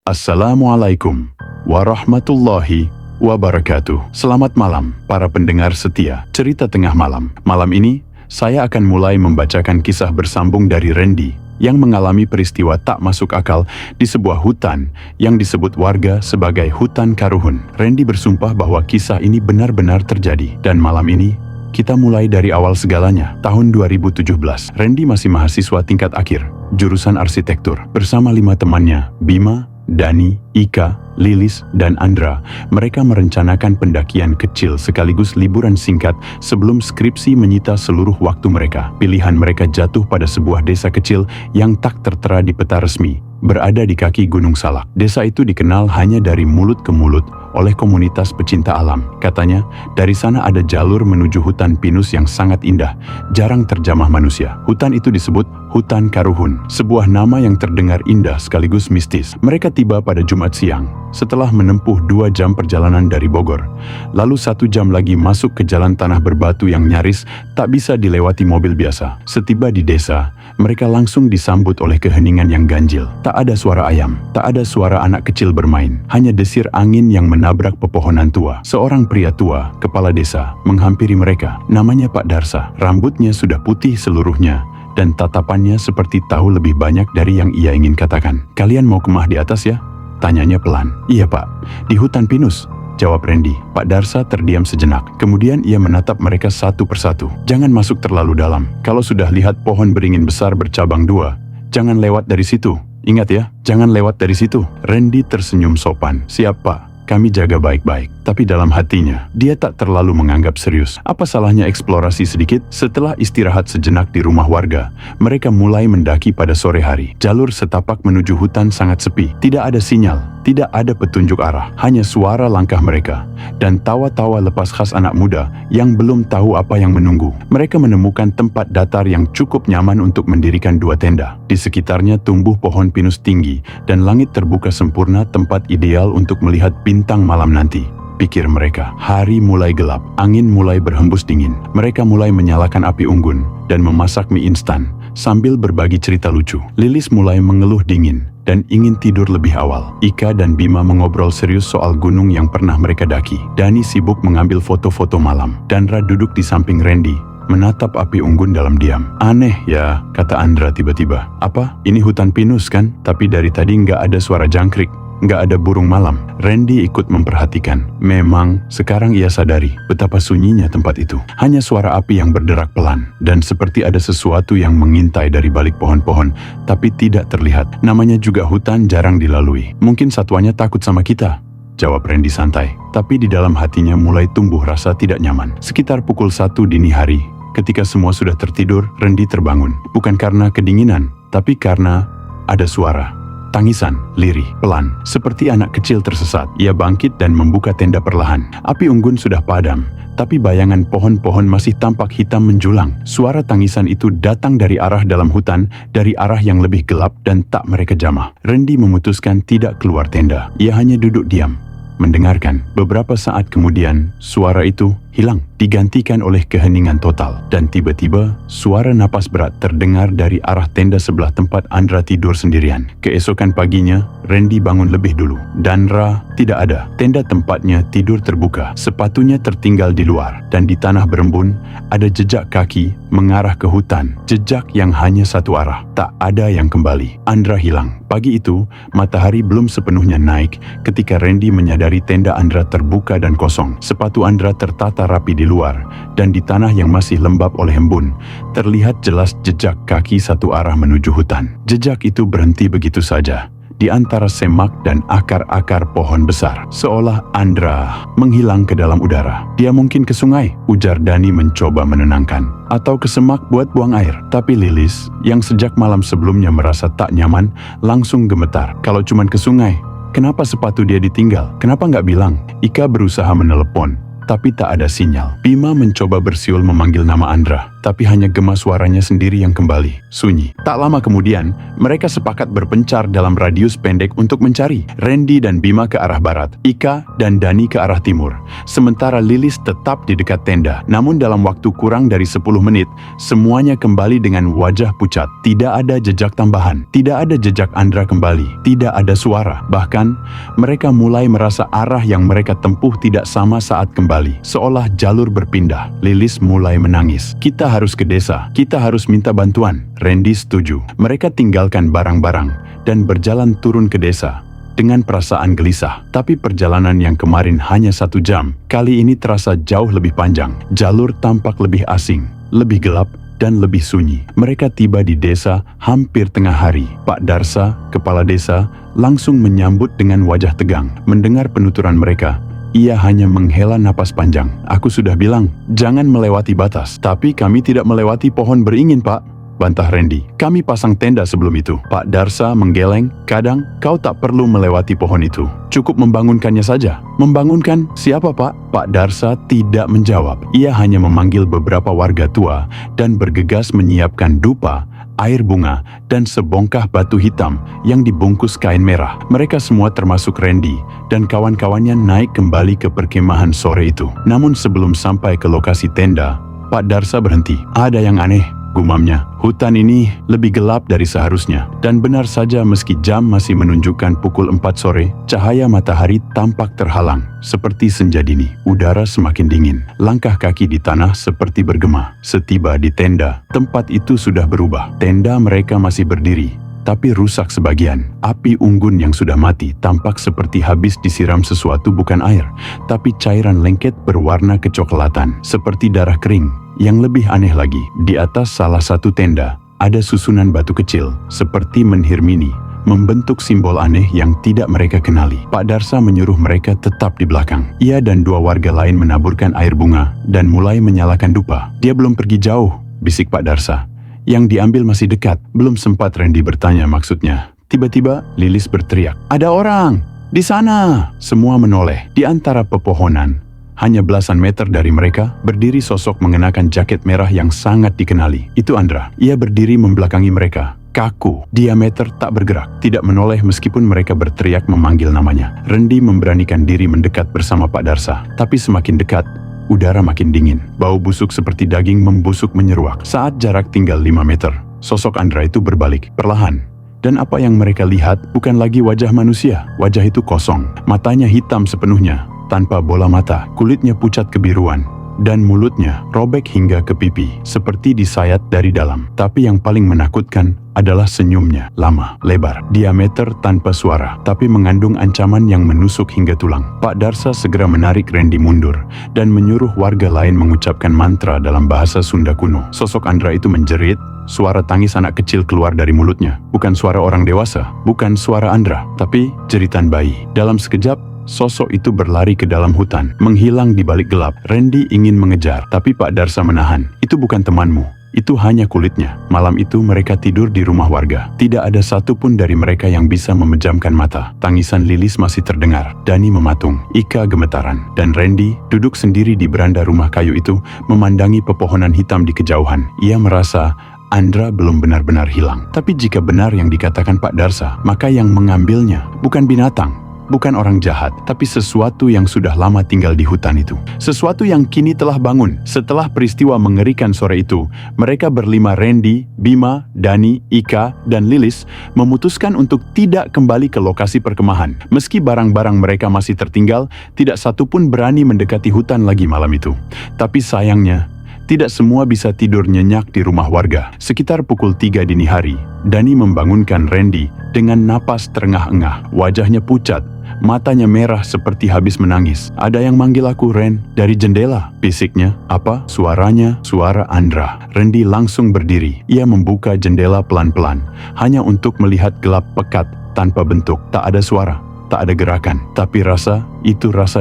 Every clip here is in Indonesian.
Assalamualaikum warahmatullahi wabarakatuh. Selamat malam para pendengar setia Cerita Tengah Malam. Malam ini saya akan mulai membacakan kisah bersambung dari Randy yang mengalami peristiwa tak masuk akal di sebuah hutan yang disebut warga sebagai Hutan Karuhun. Randy bersumpah bahwa kisah ini benar-benar terjadi, dan malam ini kita mulai dari awal segalanya. Tahun 2017, Randy masih mahasiswa tingkat akhir, jurusan arsitektur. Bersama 5 temannya, Bima, Dani, Ika, Lilis, dan Andra, mereka merencanakan pendakian kecil sekaligus liburan singkat sebelum skripsi menyita seluruh waktu mereka. Pilihan mereka jatuh pada sebuah desa kecil yang tak tertera di peta resmi, berada di kaki Gunung Salak. Desa itu dikenal hanya dari mulut ke mulut oleh komunitas pecinta alam. Katanya, dari sana ada jalur menuju hutan pinus yang sangat indah, jarang terjamah manusia. Hutan itu disebut Hutan Karuhun, sebuah nama yang terdengar indah sekaligus mistis. Mereka tiba pada Jumat siang, setelah menempuh 2 jam perjalanan dari Bogor. Lalu 1 jam lagi masuk ke jalan tanah berbatu yang nyaris tak bisa dilewati mobil biasa. Setiba di desa, mereka langsung disambut oleh keheningan yang ganjil. Tak ada suara ayam, tak ada suara anak kecil bermain, hanya desir angin yang menabrak pepohonan tua. Seorang pria tua, kepala desa, menghampiri mereka. Namanya Pak Darsa. Rambutnya sudah putih seluruhnya, dan tatapannya seperti tahu lebih banyak dari yang ia ingin katakan. "Kalian mau kemah di atas ya?" tanyanya pelan. "Iya Pak, di hutan pinus," jawab Randy. Pak Darsa terdiam sejenak. Kemudian ia menatap mereka satu persatu. "Jangan masuk terlalu dalam. Kalau sudah lihat pohon beringin besar bercabang 2, jangan lewat dari situ. Ingat ya, jangan lewat dari situ." Randy tersenyum sopan. "Siap Pak, kami jaga baik-baik." Tapi dalam hatinya, dia tak terlalu menganggap serius. Apa salahnya eksplorasi sedikit? Setelah istirahat sejenak di rumah warga, mereka mulai mendaki pada sore hari. Jalur setapak menuju hutan sangat sepi. Tidak ada sinyal, tidak ada petunjuk arah, hanya suara langkah mereka dan tawa-tawa lepas khas anak muda yang belum tahu apa yang menunggu. Mereka menemukan tempat datar yang cukup nyaman untuk mendirikan 2 tenda. Di sekitarnya tumbuh pohon pinus tinggi dan langit terbuka sempurna, tempat ideal untuk melihat bintang malam nanti. Pikir mereka. Hari mulai gelap, angin mulai berhembus dingin. Mereka mulai menyalakan api unggun dan memasak mie instan sambil berbagi cerita lucu. Lilis mulai mengeluh dingin dan ingin tidur lebih awal. Ika dan Bima mengobrol serius soal gunung yang pernah mereka daki. Dani sibuk mengambil foto-foto malam. Dandra duduk di samping Randy, menatap api unggun dalam diam. "Aneh ya," kata Andra tiba-tiba. "Apa? Ini hutan pinus kan? Tapi dari tadi nggak ada suara jangkrik, nggak ada burung malam." Randy ikut memperhatikan. Memang, sekarang ia sadari betapa sunyinya tempat itu. Hanya suara api yang berderak pelan, dan seperti ada sesuatu yang mengintai dari balik pohon-pohon, tapi tidak terlihat. Namanya juga hutan, jarang dilalui. "Mungkin satwanya takut sama kita," jawab Randy santai. Tapi di dalam hatinya mulai tumbuh rasa tidak nyaman. Sekitar pukul 1 dini hari, ketika semua sudah tertidur, Randy terbangun. Bukan karena kedinginan, tapi karena ada suara. Tangisan, lirih, pelan, seperti anak kecil tersesat. Ia bangkit dan membuka tenda perlahan. Api unggun sudah padam, tapi bayangan pohon-pohon masih tampak hitam menjulang. Suara tangisan itu datang dari arah dalam hutan, dari arah yang lebih gelap dan tak mereka jamah. Randy memutuskan tidak keluar tenda. Ia hanya duduk diam, mendengarkan. Beberapa saat kemudian, suara itu hilang, digantikan oleh keheningan total. Dan tiba-tiba, suara napas berat terdengar dari arah tenda sebelah tempat Andra tidur sendirian. Keesokan paginya, Randy bangun lebih dulu. Dandra tidak ada. Tenda tempatnya tidur terbuka. Sepatunya tertinggal di luar. Dan di tanah berembun, ada jejak kaki mengarah ke hutan. Jejak yang hanya satu arah. Tak ada yang kembali. Andra hilang. Pagi itu, matahari belum sepenuhnya naik ketika Randy menyadari tenda Andra terbuka dan kosong. Sepatu Andra tertata rapi di luar, dan di tanah yang masih lembab oleh embun, terlihat jelas jejak kaki satu arah menuju hutan. Jejak itu berhenti begitu saja di antara semak dan akar-akar pohon besar, seolah Andra menghilang ke dalam udara. "Dia mungkin ke sungai," ujar Dani mencoba menenangkan. "Atau ke semak buat buang air." Tapi Lilis, yang sejak malam sebelumnya merasa tak nyaman, langsung gemetar. "Kalau cuman ke sungai, kenapa sepatu dia ditinggal? Kenapa nggak bilang?" Ika berusaha menelepon, tapi tak ada sinyal. Bima mencoba bersiul memanggil nama Andra, tapi hanya gema suaranya sendiri yang kembali sunyi. Tak lama kemudian, mereka sepakat berpencar dalam radius pendek untuk mencari. Randy dan Bima ke arah barat, Ika dan Dani ke arah timur. Sementara Lilis tetap di dekat tenda. Namun dalam waktu kurang dari 10 menit, semuanya kembali dengan wajah pucat. Tidak ada jejak tambahan, tidak ada jejak Andra kembali, tidak ada suara. Bahkan, mereka mulai merasa arah yang mereka tempuh tidak sama saat kembali. Seolah jalur berpindah. Lilis mulai menangis. Kita harus ke desa, kita harus minta bantuan. Randy setuju. Mereka tinggalkan barang-barang dan berjalan turun ke desa dengan perasaan gelisah. Tapi perjalanan yang kemarin hanya 1 jam, kali ini terasa jauh lebih panjang. Jalur tampak lebih asing, lebih gelap, dan lebih sunyi. Mereka tiba di desa hampir tengah hari. Pak Darsa, kepala desa, langsung menyambut dengan wajah tegang. Mendengar penuturan mereka, ia hanya menghela napas panjang. Aku sudah bilang, jangan melewati batas. Tapi kami tidak melewati pohon beringin, Pak, bantah Randy. Kami pasang tenda sebelum itu. Pak Darsa menggeleng. Kadang kau tak perlu melewati pohon itu. Cukup membangunkannya saja. Membangunkan siapa, Pak? Pak Darsa tidak menjawab. Ia hanya memanggil beberapa warga tua dan bergegas menyiapkan dupa, air bunga, dan sebongkah batu hitam yang dibungkus kain merah. Mereka semua termasuk Randy dan kawan-kawannya naik kembali ke perkemahan sore itu. Namun sebelum sampai ke lokasi tenda, Pak Darsa berhenti. Ada yang aneh, gumamnya. Hutan ini lebih gelap dari seharusnya. Dan benar saja meski jam masih menunjukkan pukul 4 sore, cahaya matahari tampak terhalang. Seperti senja dini, udara semakin dingin. Langkah kaki di tanah seperti bergema. Setiba di tenda, tempat itu sudah berubah. Tenda mereka masih berdiri, tapi rusak sebagian. Api unggun yang sudah mati tampak seperti habis disiram sesuatu, bukan air, tapi cairan lengket berwarna kecoklatan, seperti darah kering. Yang lebih aneh lagi, di atas salah satu tenda, ada susunan batu kecil, seperti menhir mini, membentuk simbol aneh yang tidak mereka kenali. Pak Darsa menyuruh mereka tetap di belakang. Ia dan 2 warga lain menaburkan air bunga, dan mulai menyalakan dupa. Dia belum pergi jauh, bisik Pak Darsa. Yang diambil masih dekat. Belum sempat Randy bertanya maksudnya. Tiba-tiba Lilis berteriak, "Ada orang! Di sana!" Semua menoleh. Di antara pepohonan, hanya belasan meter dari mereka, berdiri sosok mengenakan jaket merah yang sangat dikenali. Itu Andra. Ia berdiri membelakangi mereka. Kaku, diameter tak bergerak, tidak menoleh meskipun mereka berteriak memanggil namanya. Randy memberanikan diri mendekat bersama Pak Darsa. Tapi semakin dekat, udara makin dingin. Bau busuk seperti daging membusuk menyeruak. Saat jarak tinggal 5 meter, sosok Andra itu berbalik, perlahan. Dan apa yang mereka lihat bukan lagi wajah manusia. Wajah itu kosong, matanya hitam sepenuhnya, tanpa bola mata, kulitnya pucat kebiruan, dan mulutnya robek hingga ke pipi, seperti disayat dari dalam. Tapi yang paling menakutkan adalah senyumnya, lama, lebar, diameter tanpa suara, tapi mengandung ancaman yang menusuk hingga tulang. Pak Darsa segera menarik Randy mundur, dan menyuruh warga lain mengucapkan mantra dalam bahasa Sunda kuno. Sosok Andra itu menjerit, suara tangis anak kecil keluar dari mulutnya. Bukan suara orang dewasa, bukan suara Andra, tapi jeritan bayi. Dalam sekejap, sosok itu berlari ke dalam hutan, menghilang di balik gelap. Randy ingin mengejar, tapi Pak Darsa menahan. Itu bukan temanmu, itu hanya kulitnya. Malam itu mereka tidur di rumah warga. Tidak ada satupun dari mereka yang bisa memejamkan mata. Tangisan Lilis masih terdengar. Dani mematung, Ika gemetaran, dan Randy duduk sendiri di beranda rumah kayu itu, memandangi pepohonan hitam di kejauhan. Ia merasa Andra belum benar-benar hilang. Tapi jika benar yang dikatakan Pak Darsa, maka yang mengambilnya bukan binatang, bukan orang jahat, tapi sesuatu yang sudah lama tinggal di hutan itu. Sesuatu yang kini telah bangun. Setelah peristiwa mengerikan sore itu, mereka berlima, Randy, Bima, Dani, Ika, dan Lilis, memutuskan untuk tidak kembali ke lokasi perkemahan. Meski barang-barang mereka masih tertinggal, tidak satu pun berani mendekati hutan lagi malam itu. Tapi sayangnya, tidak semua bisa tidur nyenyak di rumah warga. Sekitar pukul 3 dini hari, Dani membangunkan Randy dengan napas terengah-engah. Wajahnya pucat, matanya merah seperti habis menangis. "Ada yang manggil aku, Ren, dari jendela," bisiknya. "Apa?" Suaranya suara Andra. Randy langsung berdiri. Ia membuka jendela pelan-pelan, hanya untuk melihat gelap pekat tanpa bentuk. Tak ada suara, tak ada gerakan. Tapi rasa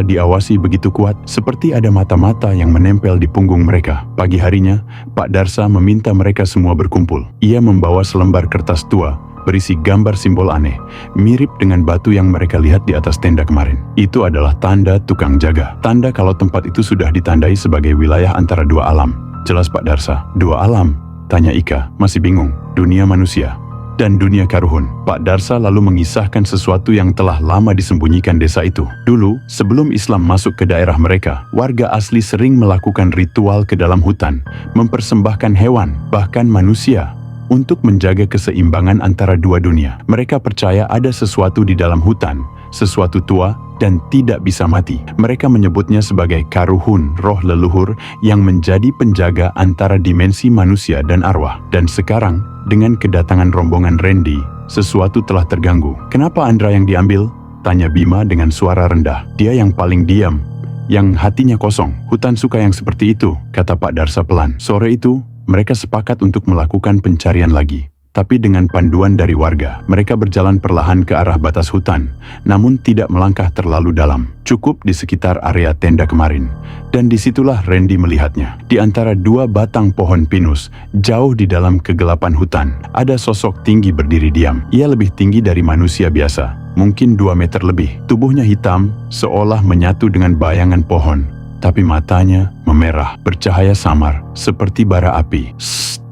diawasi begitu kuat, seperti ada mata-mata yang menempel di punggung mereka. Pagi harinya, Pak Darsa meminta mereka semua berkumpul. Ia membawa selembar kertas tua berisi gambar simbol aneh, mirip dengan batu yang mereka lihat di atas tenda kemarin. Itu adalah tanda tukang jaga. Tanda kalau tempat itu sudah ditandai sebagai wilayah antara dua alam. Jelas Pak Darsa. Dua alam? Tanya Ika, masih bingung. Dunia manusia dan dunia Karuhun. Pak Darsa lalu mengisahkan sesuatu yang telah lama disembunyikan desa itu. Dulu, sebelum Islam masuk ke daerah mereka, warga asli sering melakukan ritual ke dalam hutan, mempersembahkan hewan, bahkan manusia, untuk menjaga keseimbangan antara dua dunia. Mereka percaya ada sesuatu di dalam hutan, sesuatu tua dan tidak bisa mati. Mereka menyebutnya sebagai Karuhun, roh leluhur yang menjadi penjaga antara dimensi manusia dan arwah. Dan sekarang, dengan kedatangan rombongan Randy, sesuatu telah terganggu. Kenapa Andra yang diambil? Tanya Bima dengan suara rendah. Dia yang paling diam, yang hatinya kosong. Hutan suka yang seperti itu, kata Pak Darsa pelan. Sore itu, mereka sepakat untuk melakukan pencarian lagi. Tapi dengan panduan dari warga, mereka berjalan perlahan ke arah batas hutan, namun tidak melangkah terlalu dalam. Cukup di sekitar area tenda kemarin. Dan disitulah Randy melihatnya. Di antara dua batang pohon pinus, jauh di dalam kegelapan hutan, ada sosok tinggi berdiri diam. Ia lebih tinggi dari manusia biasa, mungkin 2 meter lebih. Tubuhnya hitam, seolah menyatu dengan bayangan pohon. Tapi matanya memerah, bercahaya samar, seperti bara api.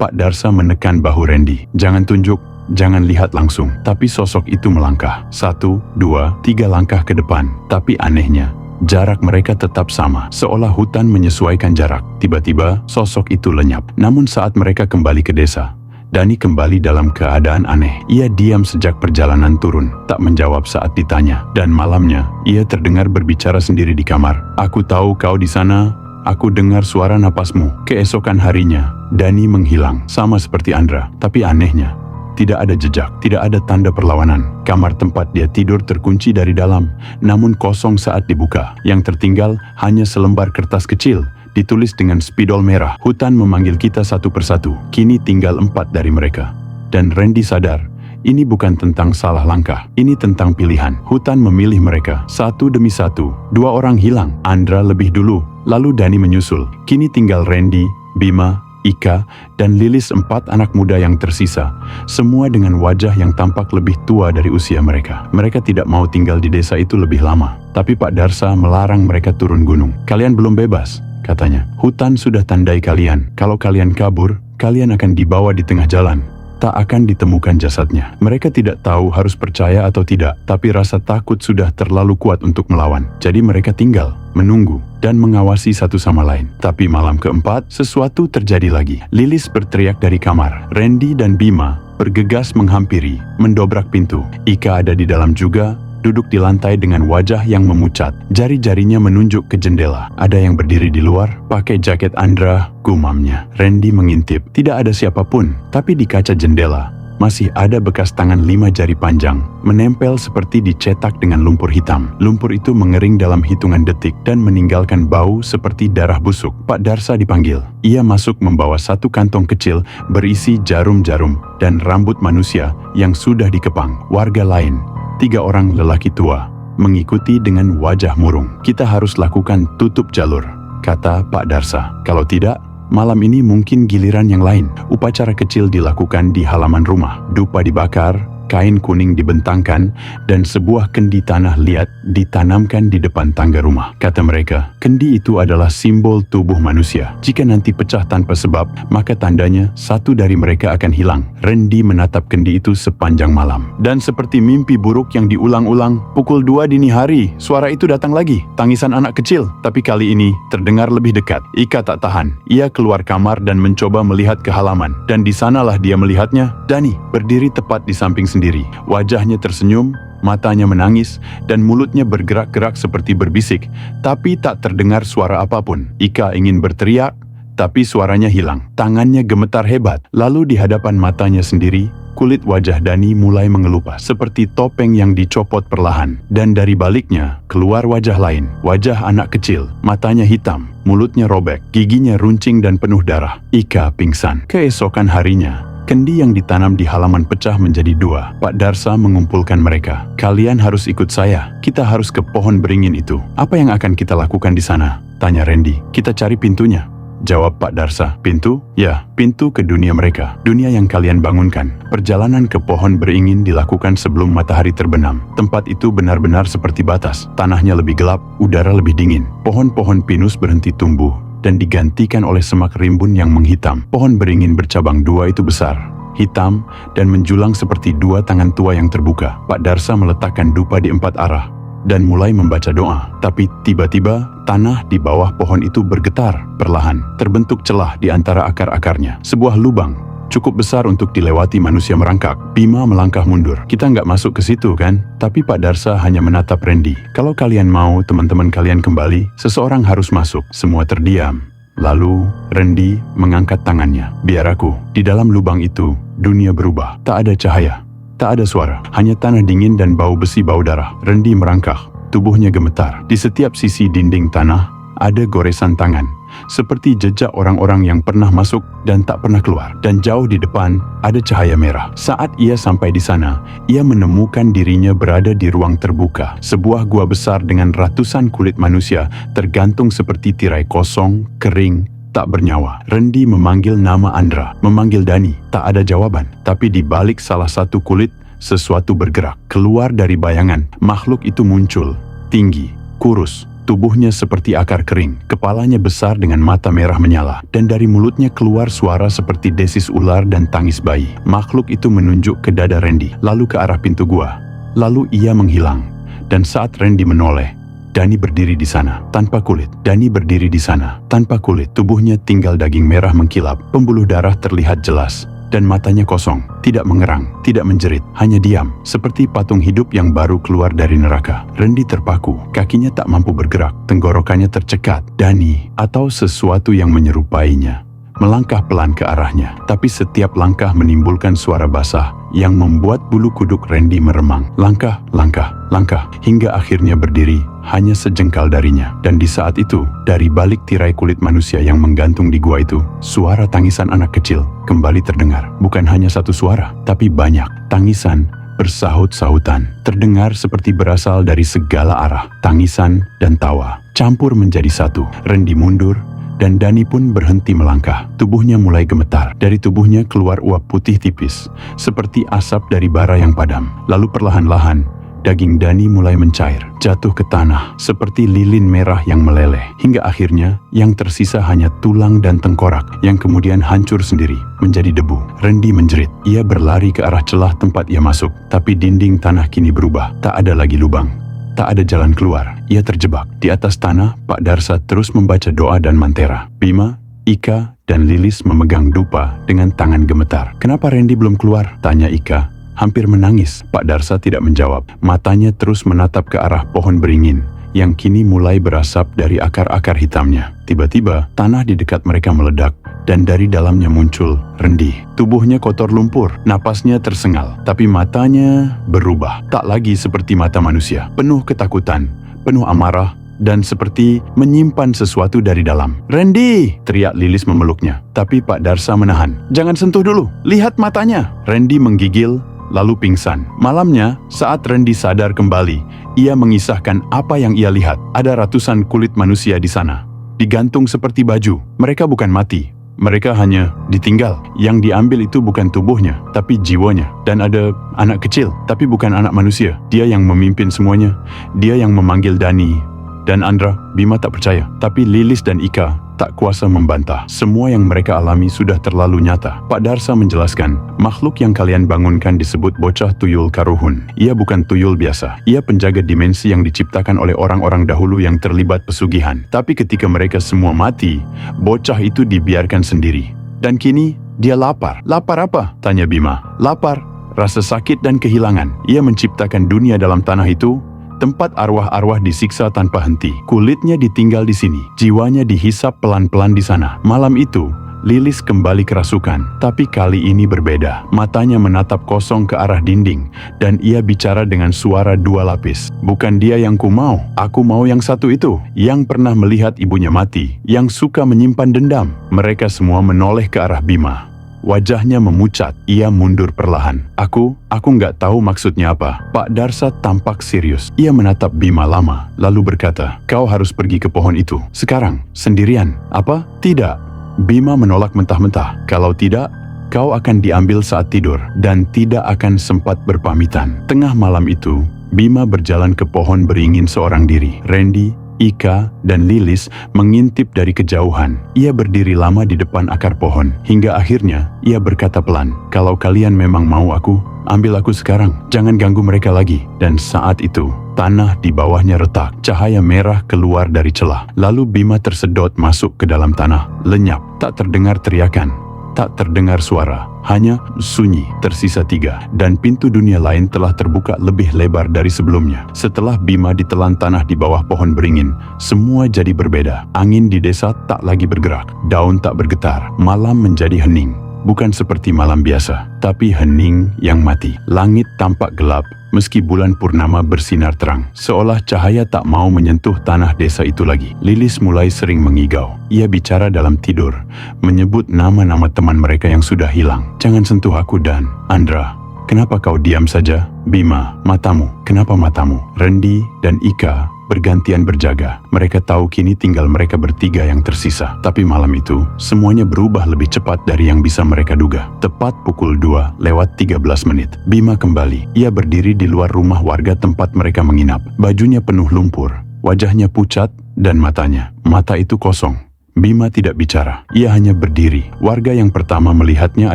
Pak Darsa menekan bahu Randy. Jangan tunjuk, jangan lihat langsung. Tapi sosok itu melangkah. 1, 2, 3 langkah ke depan. Tapi anehnya, jarak mereka tetap sama, seolah hutan menyesuaikan jarak. Tiba-tiba, sosok itu lenyap. Namun saat mereka kembali ke desa, Dani kembali dalam keadaan aneh. Ia diam sejak perjalanan turun, tak menjawab saat ditanya. Dan malamnya, ia terdengar berbicara sendiri di kamar. Aku tahu kau di sana, aku dengar suara napasmu. Keesokan harinya, Dani menghilang, sama seperti Andra. Tapi anehnya, tidak ada jejak, tidak ada tanda perlawanan. Kamar tempat dia tidur terkunci dari dalam, namun kosong saat dibuka. Yang tertinggal hanya selembar kertas kecil, ditulis dengan spidol merah. Hutan memanggil kita satu persatu. Kini tinggal 4 dari mereka. Dan Randy sadar, ini bukan tentang salah langkah. Ini tentang pilihan. Hutan memilih mereka, satu demi satu. 2 orang hilang. Andra lebih dulu, lalu Dani menyusul. Kini tinggal Randy, Bima, Ika, dan Lilis, 4 anak muda yang tersisa. Semua dengan wajah yang tampak lebih tua dari usia mereka. Mereka tidak mau tinggal di desa itu lebih lama. Tapi Pak Darsa melarang mereka turun gunung. Kalian belum bebas, katanya. Hutan sudah tandai kalian. Kalau kalian kabur, kalian akan dibawa di tengah jalan. Tak akan ditemukan jasadnya. Mereka tidak tahu harus percaya atau tidak, tapi rasa takut sudah terlalu kuat untuk melawan. Jadi mereka tinggal, menunggu, dan mengawasi satu sama lain. Tapi malam keempat, sesuatu terjadi lagi. Lilis berteriak dari kamar. Randy dan Bima bergegas menghampiri, mendobrak pintu. Ika ada di dalam juga, duduk di lantai dengan wajah yang memucat. Jari-jarinya menunjuk ke jendela. Ada yang berdiri di luar, pakai jaket Andra, gumamnya. Randy mengintip. Tidak ada siapapun, tapi di kaca jendela masih ada bekas tangan 5 jari panjang, menempel seperti dicetak dengan lumpur hitam. Lumpur itu mengering dalam hitungan detik dan meninggalkan bau seperti darah busuk. Pak Darsa dipanggil. Ia masuk membawa 1 kantong kecil berisi jarum-jarum dan rambut manusia yang sudah dikepang. Warga lain, 3 orang lelaki tua, mengikuti dengan wajah murung. Kita harus lakukan tutup jalur, kata Pak Darsa. Kalau tidak, malam ini mungkin giliran yang lain. Upacara kecil dilakukan di halaman rumah. Dupa dibakar, kain kuning dibentangkan, dan sebuah kendi tanah liat ditanamkan di depan tangga rumah. Kata mereka, kendi itu adalah simbol tubuh manusia. Jika nanti pecah tanpa sebab, maka tandanya satu dari mereka akan hilang. Randy menatap kendi itu sepanjang malam. Dan seperti mimpi buruk yang diulang-ulang, pukul 2 dini hari, suara itu datang lagi. Tangisan anak kecil, tapi kali ini terdengar lebih dekat. Ika tak tahan. Ia keluar kamar dan mencoba melihat ke halaman. Dan di sanalah dia melihatnya, Dani, berdiri tepat di samping sendiri. Wajahnya tersenyum, matanya menangis, dan mulutnya bergerak-gerak seperti berbisik, tapi tak terdengar suara apapun. Ika ingin berteriak, tapi suaranya hilang. Tangannya gemetar hebat. Lalu di hadapan matanya sendiri, kulit wajah Dani mulai mengelupas, seperti topeng yang dicopot perlahan. Dan dari baliknya, keluar wajah lain. Wajah anak kecil, matanya hitam, mulutnya robek, giginya runcing dan penuh darah. Ika pingsan. Keesokan harinya, kendi yang ditanam di halaman pecah menjadi 2. Pak Darsa mengumpulkan mereka. Kalian harus ikut saya. Kita harus ke pohon beringin itu. Apa yang akan kita lakukan di sana? Tanya Randy. Kita cari pintunya, jawab Pak Darsa. Pintu? Ya, pintu ke dunia mereka. Dunia yang kalian bangunkan. Perjalanan ke pohon beringin dilakukan sebelum matahari terbenam. Tempat itu benar-benar seperti batas. Tanahnya lebih gelap, udara lebih dingin. Pohon-pohon pinus berhenti tumbuh, dan digantikan oleh semak rimbun yang menghitam. Pohon beringin bercabang dua itu besar, hitam, dan menjulang seperti dua tangan tua yang terbuka. Pak Darsa meletakkan dupa di 4 arah dan mulai membaca doa. Tapi tiba-tiba tanah di bawah pohon itu bergetar perlahan. Terbentuk celah di antara akar-akarnya. Sebuah lubang cukup besar untuk dilewati manusia merangkak. Bima melangkah mundur. Kita nggak masuk ke situ kan? Tapi Pak Darsa hanya menatap Randy. Kalau kalian mau teman-teman kalian kembali, seseorang harus masuk. Semua terdiam. Lalu Randy mengangkat tangannya. Biar aku. Di dalam lubang itu, dunia berubah. Tak ada cahaya. Tak ada suara. Hanya tanah dingin dan bau besi bau darah. Randy merangkak. Tubuhnya gemetar. Di setiap sisi dinding tanah, ada goresan tangan. Seperti jejak orang-orang yang pernah masuk dan tak pernah keluar. Dan jauh di depan, ada cahaya merah. Saat ia sampai di sana, ia menemukan dirinya berada di ruang terbuka. Sebuah gua besar dengan ratusan kulit manusia tergantung seperti tirai kosong, kering, tak bernyawa. Randy memanggil nama Andra, memanggil Dani. Tak ada jawaban. Tapi di balik salah satu kulit, sesuatu bergerak. Keluar dari bayangan, makhluk itu muncul. Tinggi, kurus. Tubuhnya seperti akar kering, kepalanya besar dengan mata merah menyala, dan dari mulutnya keluar suara seperti desis ular dan tangis bayi. Makhluk itu menunjuk ke dada Randy, lalu ke arah pintu gua. Lalu ia menghilang, dan saat Randy menoleh, Dani berdiri di sana, tanpa kulit. Dani berdiri di sana, tanpa kulit. Tubuhnya tinggal daging merah mengkilap, pembuluh darah terlihat jelas. Dan matanya kosong, tidak mengerang, tidak menjerit, hanya diam, seperti patung hidup yang baru keluar dari neraka. Randy terpaku, kakinya tak mampu bergerak, tenggorokannya tercekat. Dani, atau sesuatu yang menyerupainya, melangkah pelan ke arahnya, tapi setiap langkah menimbulkan suara basah yang membuat bulu kuduk Randy meremang. Langkah, langkah, langkah, hingga akhirnya berdiri hanya sejengkal darinya. Dan di saat itu, dari balik tirai kulit manusia yang menggantung di gua itu, suara tangisan anak kecil kembali terdengar. Bukan hanya satu suara, tapi banyak. Tangisan bersahut-sahutan, terdengar seperti berasal dari segala arah. Tangisan dan tawa campur menjadi satu. Randy mundur, dan Dani pun berhenti melangkah. Tubuhnya mulai gemetar. Dari tubuhnya keluar uap putih tipis, seperti asap dari bara yang padam. Lalu perlahan-lahan, daging Dani mulai mencair, jatuh ke tanah, seperti lilin merah yang meleleh. Hingga akhirnya, yang tersisa hanya tulang dan tengkorak, yang kemudian hancur sendiri, menjadi debu. Randy menjerit. Ia berlari ke arah celah tempat ia masuk, tapi dinding tanah kini berubah. Tak ada lagi lubang. Tak ada jalan keluar. Ia terjebak. Di atas tanah, Pak Darsa terus membaca doa dan mantera. Bima, Ika, dan Lilis memegang dupa dengan tangan gemetar. Kenapa Randy belum keluar? Tanya Ika, hampir menangis. Pak Darsa tidak menjawab. Matanya terus menatap ke arah pohon beringin, yang kini mulai berasap dari akar-akar hitamnya. Tiba-tiba, tanah di dekat mereka meledak, dan dari dalamnya muncul Randy. Tubuhnya kotor lumpur, napasnya tersengal, tapi matanya berubah. Tak lagi seperti mata manusia, penuh ketakutan, penuh amarah, dan seperti menyimpan sesuatu dari dalam. "Randy!" teriak Lilis memeluknya. Tapi Pak Darsa menahan. "Jangan sentuh dulu, lihat matanya." Randy menggigil, lalu pingsan. Malamnya, saat Randy sadar kembali, ia mengisahkan apa yang ia lihat. Ada ratusan kulit manusia di sana, digantung seperti baju. Mereka bukan mati, mereka hanya ditinggal. Yang diambil itu bukan tubuhnya, tapi jiwanya. Dan ada anak kecil, tapi bukan anak manusia. Dia yang memimpin semuanya. Dia yang memanggil Dani dan Andra. Bima tak percaya, tapi Lilis dan Ika tak kuasa membantah. Semua yang mereka alami sudah terlalu nyata. Pak Darsa menjelaskan, makhluk yang kalian bangunkan disebut bocah tuyul karuhun. Ia bukan tuyul biasa. Ia penjaga dimensi yang diciptakan oleh orang-orang dahulu yang terlibat pesugihan. Tapi ketika mereka semua mati, bocah itu dibiarkan sendiri. Dan kini, dia lapar. Lapar apa? Tanya Bima. Lapar, rasa sakit dan kehilangan. Ia menciptakan dunia dalam tanah itu, tempat arwah-arwah disiksa tanpa henti. Kulitnya ditinggal di sini, jiwanya dihisap pelan-pelan di sana. Malam itu, Lilis kembali kerasukan, tapi kali ini berbeda. Matanya menatap kosong ke arah dinding, dan ia bicara dengan suara dua lapis. "Bukan dia yang ku mau, aku mau yang satu itu, yang pernah melihat ibunya mati, yang suka menyimpan dendam." Mereka semua menoleh ke arah Bima. Wajahnya memucat, ia mundur perlahan. Aku nggak tahu maksudnya apa." Pak Darsa tampak serius. Ia menatap Bima lama, lalu berkata, "Kau harus pergi ke pohon itu. Sekarang, sendirian." "Apa? Tidak." Bima menolak mentah-mentah. "Kalau tidak, kau akan diambil saat tidur, dan tidak akan sempat berpamitan." Tengah malam itu, Bima berjalan ke pohon beringin seorang diri. Randy, Ika dan Lilis mengintip dari kejauhan. Ia berdiri lama di depan akar pohon. Hingga akhirnya, ia berkata pelan, "Kalau kalian memang mau aku, ambil aku sekarang. Jangan ganggu mereka lagi." Dan saat itu, tanah di bawahnya retak. Cahaya merah keluar dari celah. Lalu Bima tersedot masuk ke dalam tanah. Lenyap. Tak terdengar teriakan. Tak terdengar suara, hanya sunyi. Tersisa 3, dan pintu dunia lain telah terbuka lebih lebar dari sebelumnya. Setelah Bima ditelan tanah di bawah pohon beringin, semua jadi berbeda. Angin di desa tak lagi bergerak, daun tak bergetar, malam menjadi hening. Bukan seperti malam biasa, tapi hening yang mati. Langit tampak gelap, meski bulan purnama bersinar terang. Seolah cahaya tak mau menyentuh tanah desa itu lagi. Lilis mulai sering mengigau. Ia bicara dalam tidur, menyebut nama-nama teman mereka yang sudah hilang. "Jangan sentuh aku Dan Andra. Kenapa kau diam saja? Bima, matamu. Kenapa matamu?" Rendi dan Ika bergantian berjaga. Mereka tahu kini tinggal mereka bertiga yang tersisa. Tapi malam itu, semuanya berubah lebih cepat dari yang bisa mereka duga. Tepat pukul 2:13. Bima kembali. Ia berdiri di luar rumah warga tempat mereka menginap. Bajunya penuh lumpur, wajahnya pucat, dan mata itu kosong. Bima tidak bicara, ia hanya berdiri. Warga yang pertama melihatnya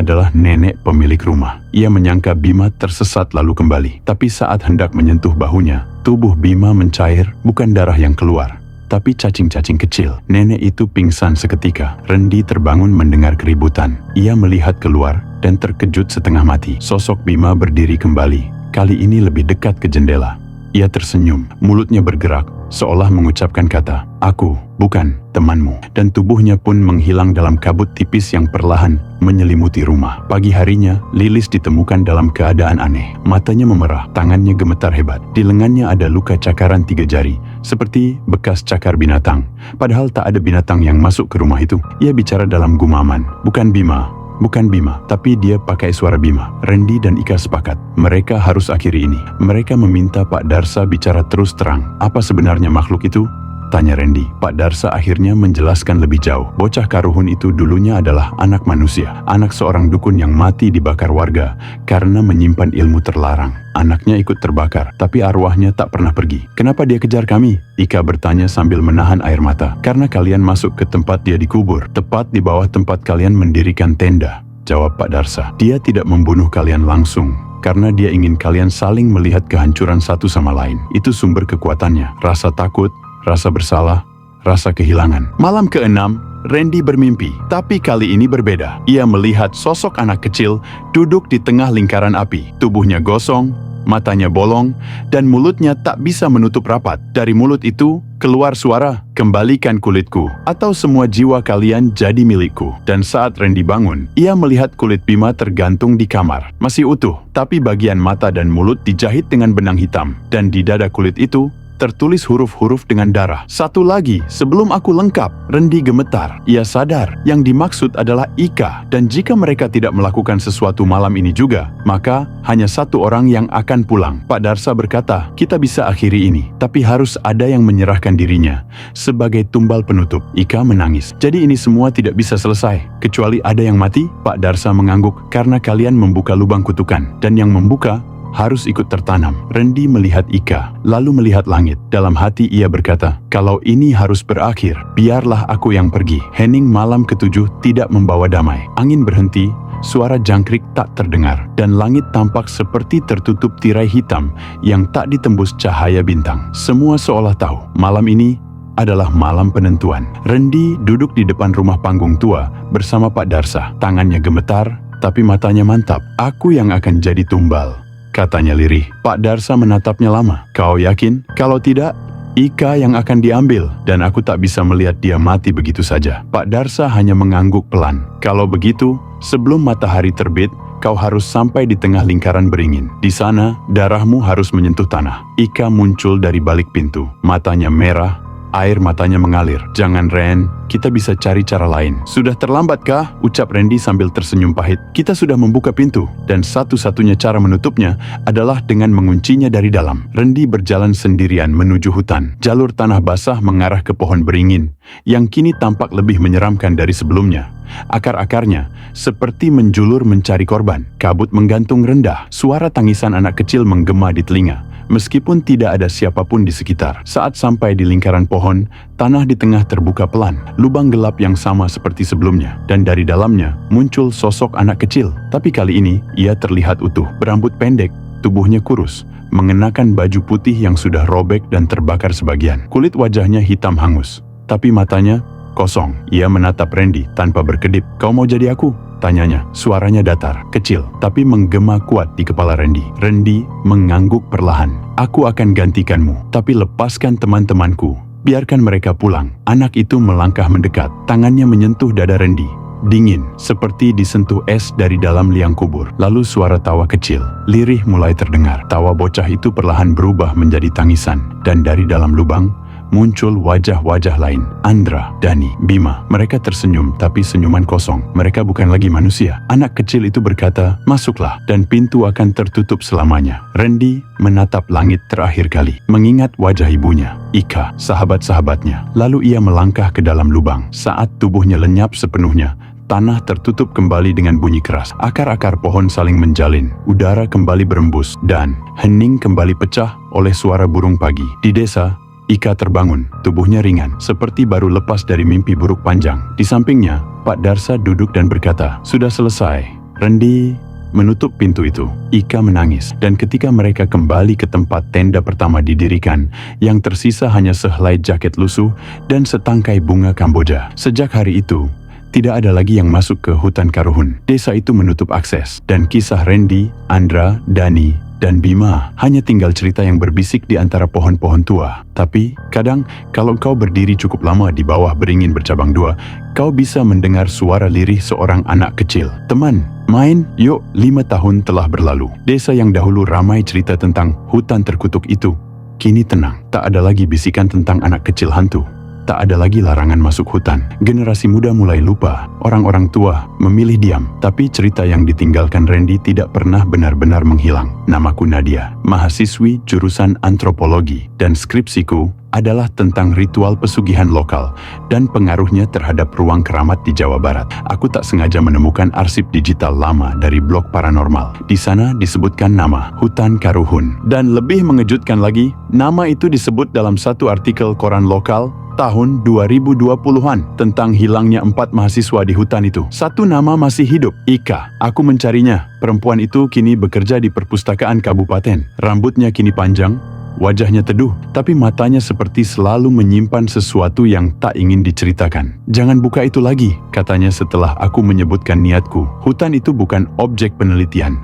adalah nenek pemilik rumah. Ia menyangka Bima tersesat lalu kembali. Tapi saat hendak menyentuh bahunya, tubuh Bima mencair, bukan darah yang keluar, tapi cacing-cacing kecil. Nenek itu pingsan seketika. Rendi terbangun mendengar keributan. Ia melihat keluar dan terkejut setengah mati. Sosok Bima berdiri kembali, kali ini lebih dekat ke jendela. Ia tersenyum, mulutnya bergerak, seolah mengucapkan kata, "Aku bukan temanmu." Dan tubuhnya pun menghilang dalam kabut tipis yang perlahan menyelimuti rumah. Pagi harinya, Lilis ditemukan dalam keadaan aneh. Matanya memerah, tangannya gemetar hebat. Di lengannya ada luka cakaran 3 jari, seperti bekas cakar binatang. Padahal tak ada binatang yang masuk ke rumah itu. Ia bicara dalam gumaman, "Bukan Bima. Bukan Bima." Tapi dia pakai suara Bima. Rendi dan Ika sepakat, mereka harus akhiri ini. Mereka meminta Pak Darsa bicara terus terang. "Apa sebenarnya makhluk itu?" tanya Rendi. Pak Darsa akhirnya menjelaskan lebih jauh. Bocah Karuhun itu dulunya adalah anak manusia. Anak seorang dukun yang mati dibakar warga karena menyimpan ilmu terlarang. Anaknya ikut terbakar, tapi arwahnya tak pernah pergi. "Kenapa dia kejar kami?" Ika bertanya sambil menahan air mata. "Karena kalian masuk ke tempat dia dikubur, tepat di bawah tempat kalian mendirikan tenda," jawab Pak Darsa. "Dia tidak membunuh kalian langsung, karena dia ingin kalian saling melihat kehancuran satu sama lain. Itu sumber kekuatannya. Rasa takut, rasa bersalah, rasa kehilangan." Malam ke-6, Rendi bermimpi, tapi kali ini berbeda. Ia melihat sosok anak kecil duduk di tengah lingkaran api. Tubuhnya gosong, matanya bolong, dan mulutnya tak bisa menutup rapat. Dari mulut itu keluar suara, "Kembalikan kulitku, atau semua jiwa kalian jadi milikku." Dan saat Rendi bangun, ia melihat kulit Bima tergantung di kamar. Masih utuh, tapi bagian mata dan mulut dijahit dengan benang hitam. Dan di dada kulit itu tertulis huruf-huruf dengan darah. "Satu lagi, sebelum aku lengkap." Rendi gemetar. Ia sadar yang dimaksud adalah Ika, dan jika mereka tidak melakukan sesuatu malam ini juga, maka hanya satu orang yang akan pulang. Pak Darsa berkata, "Kita bisa akhiri ini, tapi harus ada yang menyerahkan dirinya sebagai tumbal penutup." Ika menangis. "Jadi ini semua tidak bisa selesai, kecuali ada yang mati?" Pak Darsa mengangguk, "Karena kalian membuka lubang kutukan, dan yang membuka harus ikut tertanam." Rendi melihat Ika, lalu melihat langit. Dalam hati ia berkata, "Kalau ini harus berakhir, biarlah aku yang pergi." Hening malam ke-7 tidak membawa damai. Angin berhenti, suara jangkrik tak terdengar, dan langit tampak seperti tertutup tirai hitam yang tak ditembus cahaya bintang. Semua seolah tahu, malam ini adalah malam penentuan. Rendi duduk di depan rumah panggung tua bersama Pak Darsa. Tangannya gemetar, tapi matanya mantap. "Aku yang akan jadi tumbal," katanya lirih. Pak Darsa menatapnya lama. "Kau yakin? Kalau tidak, Ika yang akan diambil, dan aku tak bisa melihat dia mati begitu saja." Pak Darsa hanya mengangguk pelan. "Kalau begitu, sebelum matahari terbit, kau harus sampai di tengah lingkaran beringin. Di sana, darahmu harus menyentuh tanah." Ika muncul dari balik pintu. Matanya merah, air matanya mengalir. "Jangan, Ren, kita bisa cari cara lain." "Sudah terlambat kah?" ucap Rendi sambil tersenyum pahit. "Kita sudah membuka pintu, dan satu-satunya cara menutupnya adalah dengan menguncinya dari dalam." Rendi berjalan sendirian menuju hutan. Jalur tanah basah mengarah ke pohon beringin, yang kini tampak lebih menyeramkan dari sebelumnya. Akar-akarnya seperti menjulur mencari korban. Kabut menggantung rendah. Suara tangisan anak kecil menggema di telinga. meskipun tidak ada siapapun di sekitar. Saat sampai di lingkaran pohon, tanah di tengah terbuka pelan, lubang gelap yang sama seperti sebelumnya, dan dari dalamnya muncul sosok anak kecil. Tapi kali ini, ia terlihat utuh, berambut pendek, tubuhnya kurus, mengenakan baju putih yang sudah robek dan terbakar sebagian. Kulit wajahnya hitam hangus, tapi matanya kosong. Ia menatap Randy tanpa berkedip. "Kau mau jadi aku?" tanyanya. Suaranya datar, kecil, tapi menggema kuat di kepala Randy. Randy mengangguk perlahan. "Aku akan gantikanmu, tapi lepaskan teman-temanku. Biarkan mereka pulang." Anak itu melangkah mendekat. Tangannya menyentuh dada Randy. Dingin, seperti disentuh es dari dalam liang kubur. Lalu suara tawa kecil, lirih mulai terdengar. Tawa bocah itu perlahan berubah menjadi tangisan. Dan dari dalam lubang, muncul wajah-wajah lain. Andra, Dani, Bima. Mereka tersenyum, tapi senyuman kosong. Mereka bukan lagi manusia. Anak kecil itu berkata, "Masuklah, dan pintu akan tertutup selamanya." Randy menatap langit terakhir kali, mengingat wajah ibunya, Ika, sahabat-sahabatnya. Lalu ia melangkah ke dalam lubang. Saat tubuhnya lenyap sepenuhnya, tanah tertutup kembali dengan bunyi keras. Akar-akar pohon saling menjalin, udara kembali berembus, dan hening kembali pecah oleh suara burung pagi. Di desa, Ika terbangun, tubuhnya ringan, seperti baru lepas dari mimpi buruk panjang. Di sampingnya, Pak Darsa duduk dan berkata, "Sudah selesai." Randy menutup pintu itu. Ika menangis, dan ketika mereka kembali ke tempat tenda pertama didirikan, yang tersisa hanya sehelai jaket lusuh dan setangkai bunga Kamboja. Sejak hari itu, tidak ada lagi yang masuk ke hutan Karuhun. Desa itu menutup akses, dan kisah Randy, Andra, Dani, dan Bima hanya tinggal cerita yang berbisik di antara pohon-pohon tua. Tapi, kadang kalau kau berdiri cukup lama di bawah beringin bercabang dua, kau bisa mendengar suara lirih seorang anak kecil. "Teman, main yuk." 5 tahun telah berlalu. Desa yang dahulu ramai cerita tentang hutan terkutuk itu, kini tenang. Tak ada lagi bisikan tentang anak kecil hantu. Tak ada lagi larangan masuk hutan. Generasi muda mulai lupa. Orang-orang tua memilih diam. Tapi cerita yang ditinggalkan Randy tidak pernah benar-benar menghilang. Namaku Nadia, mahasiswi jurusan antropologi, dan skripsiku adalah tentang ritual pesugihan lokal dan pengaruhnya terhadap ruang keramat di Jawa Barat. Aku tak sengaja menemukan arsip digital lama dari blog paranormal. Di sana disebutkan nama Hutan Karuhun. Dan lebih mengejutkan lagi, nama itu disebut dalam satu artikel koran lokal tahun 2020-an tentang hilangnya 4 mahasiswa di hutan itu. Satu nama masih hidup, Ika. Aku mencarinya. Perempuan itu kini bekerja di perpustakaan kabupaten. Rambutnya kini panjang, wajahnya teduh, tapi matanya seperti selalu menyimpan sesuatu yang tak ingin diceritakan. "Jangan buka itu lagi," katanya setelah aku menyebutkan niatku. Hutan itu bukan objek penelitian.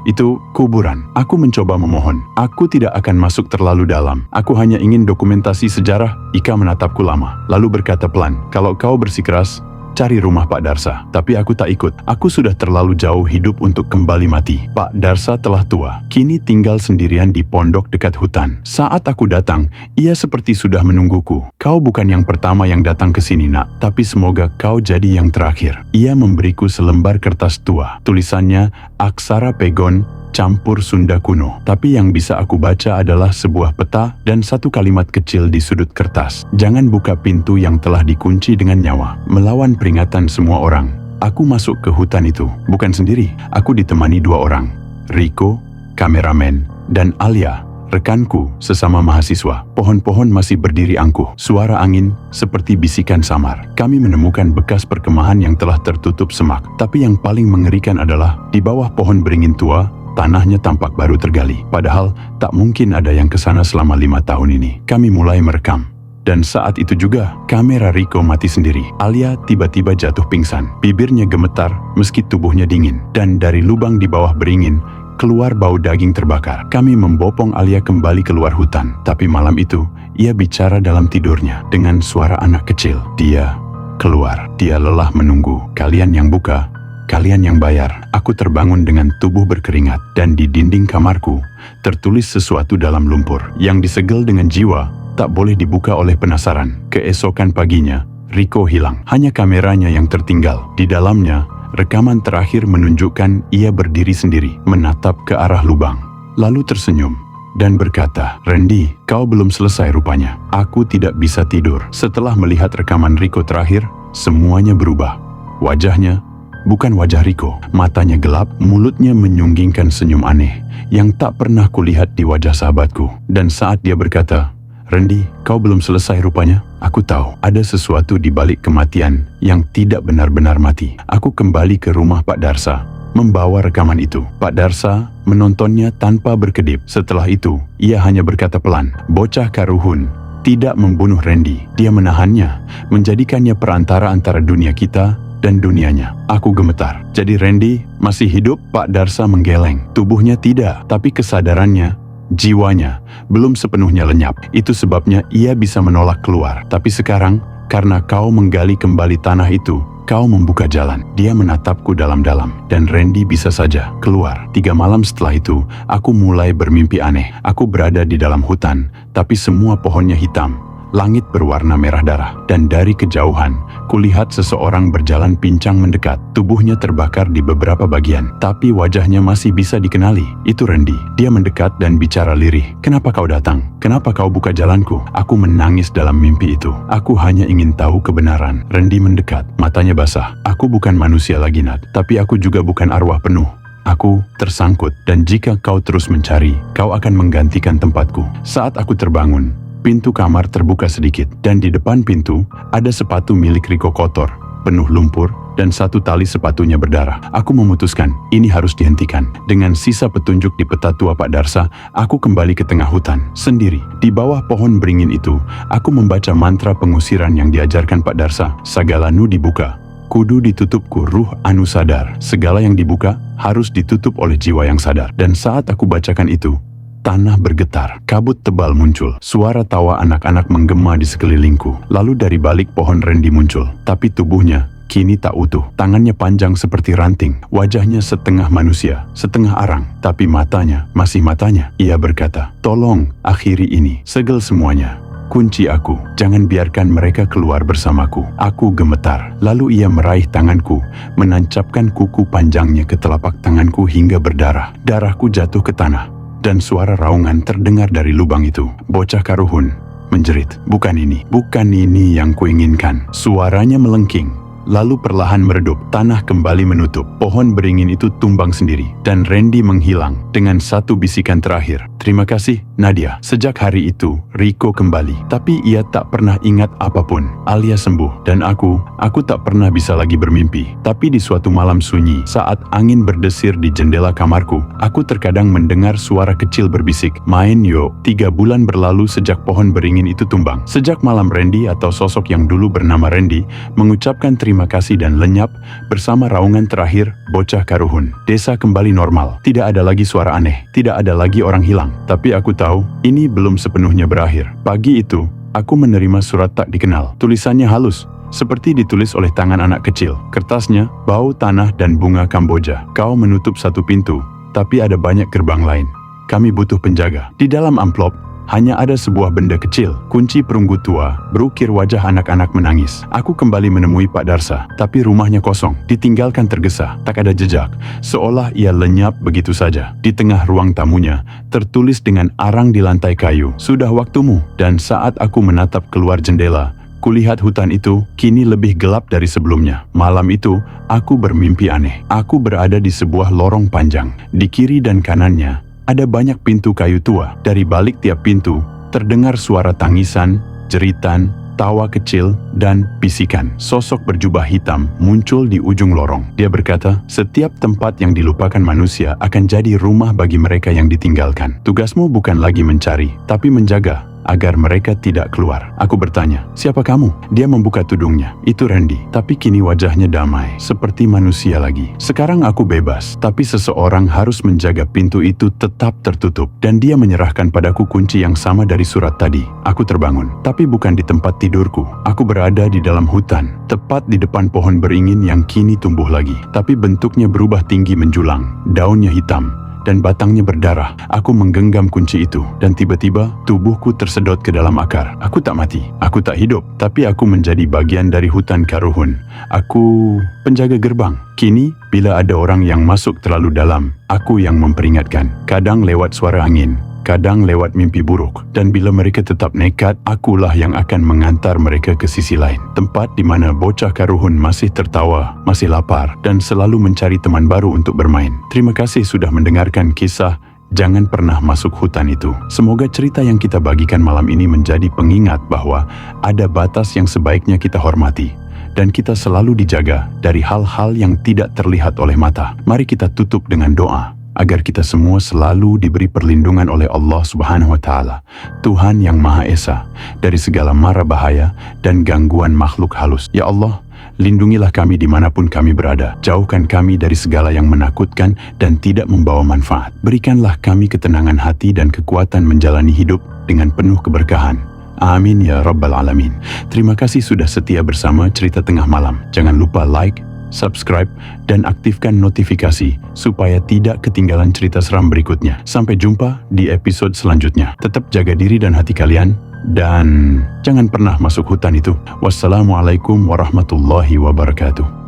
Itu kuburan. Aku mencoba memohon. "Aku tidak akan masuk terlalu dalam. Aku hanya ingin dokumentasi sejarah." Ika menatapku lama, lalu berkata pelan, "Kalau kau bersikeras, cari rumah Pak Darsa." Tapi aku tak ikut. Aku sudah terlalu jauh hidup untuk kembali mati. Pak Darsa telah tua. Kini tinggal sendirian di pondok dekat hutan. Saat aku datang, ia seperti sudah menungguku. "Kau bukan yang pertama yang datang ke sini, Nak. Tapi semoga kau jadi yang terakhir." Ia memberiku selembar kertas tua. Tulisannya aksara pegon campur Sunda kuno. Tapi yang bisa aku baca adalah sebuah peta dan satu kalimat kecil di sudut kertas. "Jangan buka pintu yang telah dikunci dengan nyawa." Melawan peringatan semua orang, aku masuk ke hutan itu. Bukan sendiri, aku ditemani 2 orang. Rico, kameramen, dan Alia, rekanku sesama mahasiswa. Pohon-pohon masih berdiri angkuh. Suara angin seperti bisikan samar. Kami menemukan bekas perkemahan yang telah tertutup semak. Tapi yang paling mengerikan adalah di bawah pohon beringin tua, tanahnya tampak baru tergali. Padahal tak mungkin ada yang kesana selama 5 tahun ini. Kami mulai merekam. Dan saat itu juga, kamera Rico mati sendiri. Alia tiba-tiba jatuh pingsan. Bibirnya gemetar meski tubuhnya dingin. Dan dari lubang di bawah beringin, keluar bau daging terbakar. Kami membopong Alia kembali keluar hutan. Tapi malam itu, ia bicara dalam tidurnya dengan suara anak kecil. Dia keluar. Dia lelah menunggu. "Kalian yang buka, kalian yang bayar." Aku terbangun dengan tubuh berkeringat, dan di dinding kamarku tertulis sesuatu dalam lumpur yang disegel dengan jiwa, tak boleh dibuka oleh penasaran. Keesokan paginya, Rico hilang. Hanya kameranya yang tertinggal. Di dalamnya, rekaman terakhir menunjukkan ia berdiri sendiri, menatap ke arah lubang. Lalu tersenyum dan berkata, "Randy, kau belum selesai rupanya." Aku tidak bisa tidur. Setelah melihat rekaman Rico terakhir, semuanya berubah. Wajahnya bukan wajah Riko. Matanya gelap, mulutnya menyunggingkan senyum aneh yang tak pernah kulihat di wajah sahabatku. Dan saat dia berkata, "Randy, kau belum selesai rupanya." Aku tahu ada sesuatu di balik kematian yang tidak benar-benar mati. Aku kembali ke rumah Pak Darsa, membawa rekaman itu. Pak Darsa menontonnya tanpa berkedip. Setelah itu, ia hanya berkata pelan, "Bocah Karuhun tidak membunuh Randy. Dia menahannya, menjadikannya perantara antara dunia kita dan dunianya." Aku gemetar. "Jadi Randy masih hidup?" Pak Darsa menggeleng. "Tubuhnya tidak, tapi kesadarannya, jiwanya belum sepenuhnya lenyap. Itu sebabnya ia bisa menolak keluar. Tapi sekarang, karena kau menggali kembali tanah itu, kau membuka jalan." Dia menatapku dalam-dalam, dan Randy bisa saja keluar. 3 malam setelah itu, aku mulai bermimpi aneh. Aku berada di dalam hutan, tapi semua pohonnya hitam. Langit berwarna merah darah, dan dari kejauhan, kulihat seseorang berjalan pincang mendekat. Tubuhnya terbakar di beberapa bagian, tapi wajahnya masih bisa dikenali. Itu Randy. Dia mendekat dan bicara lirih. "Kenapa kau datang? Kenapa kau buka jalanku?" Aku menangis dalam mimpi itu. Aku hanya ingin tahu kebenaran. Randy mendekat, matanya basah. "Aku bukan manusia lagi, Nat, tapi aku juga bukan arwah penuh. Aku tersangkut, dan jika kau terus mencari, kau akan menggantikan tempatku." Saat aku terbangun, pintu kamar terbuka sedikit, dan di depan pintu ada sepatu milik Riko kotor, penuh lumpur, dan satu tali sepatunya berdarah. Aku memutuskan ini harus dihentikan. Dengan sisa petunjuk di peta tua Pak Darsa, aku kembali ke tengah hutan, sendiri. Di bawah pohon beringin itu, aku membaca mantra pengusiran yang diajarkan Pak Darsa. "Sagalanu dibuka, kudu ditutupku ruh anu sadar." Segala yang dibuka harus ditutup oleh jiwa yang sadar. Dan saat aku bacakan itu, tanah bergetar, kabut tebal muncul, suara tawa anak-anak menggema di sekelilingku. Lalu dari balik pohon Randy muncul, tapi tubuhnya kini tak utuh. Tangannya panjang seperti ranting, wajahnya setengah manusia, setengah arang, tapi matanya masih matanya. Ia berkata, "Tolong akhiri ini, segel semuanya. Kunci aku, jangan biarkan mereka keluar bersamaku." Aku gemetar. Lalu ia meraih tanganku, menancapkan kuku panjangnya ke telapak tanganku hingga berdarah. Darahku jatuh ke tanah, dan suara raungan terdengar dari lubang itu. "Bocah Karuhun," menjerit, bukan ini yang kuinginkan." Suaranya melengking, lalu perlahan meredup. Tanah kembali menutup. Pohon beringin itu tumbang sendiri, dan Randy menghilang dengan satu bisikan terakhir, "Terima kasih, Nadia." Sejak hari itu, Riko kembali, tapi ia tak pernah ingat apapun, alias sembuh. Dan aku tak pernah bisa lagi bermimpi. Tapi di suatu malam sunyi, saat angin berdesir di jendela kamarku, aku terkadang mendengar suara kecil berbisik, "Main yo." 3 bulan berlalu sejak pohon beringin itu tumbang. Sejak malam Randy, atau sosok yang dulu bernama Randy, mengucapkan terima kasih dan lenyap bersama raungan terakhir bocah Karuhun. Desa kembali normal. Tidak ada lagi suara aneh. Tidak ada lagi orang hilang. Tapi aku tahu, ini belum sepenuhnya berakhir. Pagi itu, aku menerima surat tak dikenal. Tulisannya halus, seperti ditulis oleh tangan anak kecil. Kertasnya, bau tanah dan bunga Kamboja. "Kau menutup satu pintu, tapi ada banyak gerbang lain. Kami butuh penjaga." Di dalam amplop, hanya ada sebuah benda kecil, kunci perunggu tua, berukir wajah anak-anak menangis. Aku kembali menemui Pak Darsa, tapi rumahnya kosong, ditinggalkan tergesa, tak ada jejak, seolah ia lenyap begitu saja. Di tengah ruang tamunya, tertulis dengan arang di lantai kayu, "Sudah waktumu." Dan saat aku menatap keluar jendela, kulihat hutan itu kini lebih gelap dari sebelumnya. Malam itu, aku bermimpi aneh. Aku berada di sebuah lorong panjang. Di kiri dan kanannya, ada banyak pintu kayu tua. Dari balik tiap pintu, terdengar suara tangisan, jeritan, tawa kecil, dan bisikan. Sosok berjubah hitam muncul di ujung lorong. Dia berkata, "Setiap tempat yang dilupakan manusia akan jadi rumah bagi mereka yang ditinggalkan. Tugasmu bukan lagi mencari, tapi menjaga agar mereka tidak keluar." Aku bertanya, "Siapa kamu?" Dia membuka tudungnya. "Itu Randy." Tapi kini wajahnya damai, seperti manusia lagi. "Sekarang aku bebas, tapi seseorang harus menjaga pintu itu tetap tertutup." Dan dia menyerahkan padaku kunci yang sama dari surat tadi. Aku terbangun, tapi bukan di tempat tidurku. Aku berada di dalam hutan, tepat di depan pohon beringin yang kini tumbuh lagi. Tapi bentuknya berubah tinggi menjulang, daunnya hitam, dan batangnya berdarah. Aku menggenggam kunci itu, dan tiba-tiba tubuhku tersedot ke dalam akar. Aku tak mati, aku tak hidup, tapi aku menjadi bagian dari hutan Karuhun. Aku penjaga gerbang. Kini, bila ada orang yang masuk terlalu dalam, aku yang memperingatkan. Kadang lewat suara angin, kadang lewat mimpi buruk. Dan bila mereka tetap nekat, akulah yang akan mengantar mereka ke sisi lain. Tempat di mana bocah karuhun masih tertawa, masih lapar, dan selalu mencari teman baru untuk bermain. Terima kasih sudah mendengarkan kisah Jangan Pernah Masuk Hutan itu. Semoga cerita yang kita bagikan malam ini menjadi pengingat bahwa ada batas yang sebaiknya kita hormati dan kita selalu dijaga dari hal-hal yang tidak terlihat oleh mata. Mari kita tutup dengan doa agar kita semua selalu diberi perlindungan oleh Allah Subhanahu wa Ta'ala, Tuhan yang Maha Esa, dari segala mara bahaya dan gangguan makhluk halus. Ya Allah, lindungilah kami dimanapun kami berada. Jauhkan kami dari segala yang menakutkan dan tidak membawa manfaat. Berikanlah kami ketenangan hati dan kekuatan menjalani hidup dengan penuh keberkahan. Amin ya Rabbal Alamin. Terima kasih sudah setia bersama Cerita Tengah Malam. Jangan lupa like, subscribe, dan aktifkan notifikasi supaya tidak ketinggalan cerita seram berikutnya. Sampai jumpa di episode selanjutnya. Tetap jaga diri dan hati kalian, dan jangan pernah masuk hutan itu. Wassalamualaikum warahmatullahi wabarakatuh.